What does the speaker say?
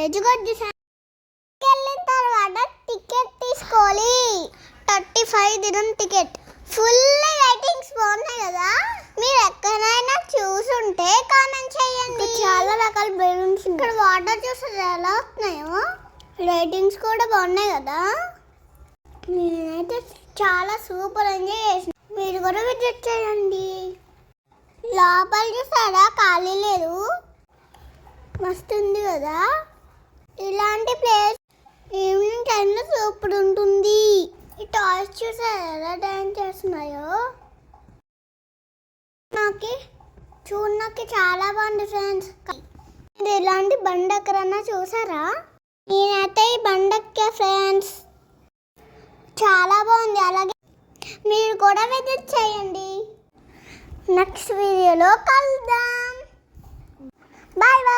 Village వెళ్ళిన తర్వాత ticket తీసుకోవాలి. 35 దినం టికెట్. ఫుల్ లైటింగ్స్ బాగున్నాయి కదా. మీరు ఎక్కడైనా చూసుంటే కామెంట్ చేయండి. చాలా రకాల బెలూన్స్. ఇక్కడ వాటర్ చూసారు ఎలా వస్తున్నాయో. లైటింగ్స్ కూడా బాగున్నాయి కదా. నేనైతే చాలా సూపర్ ఎంజాయ్ చేసిన. మీరు కూడా విజిట్ చేయండి. లోపల చూసారా ఖాళీ లేదు, మస్తు ఉంది కదా. ఇలాంటి ప్లేస్ ఈవినింగ్ టైంలో సూపర్ ఉంటుంది. ఈ టాయ్స్ చూసారా ఎలా డాన్స్ చేస్తున్నాయో. నాకు చాలా బాగుంది ఫ్రెండ్స్. ఇది ఇలాంటి బండి ఎక్కడన్నా చూసారా? నేనైతే ఈ బండి ఎక్కా ఫ్రెండ్స్. చాలా బాగుంది. అలాగే మీరు కూడా విజిట్ చేయండి. నెక్స్ట్ వీడియోలో కలుద్దాం. Bye bye.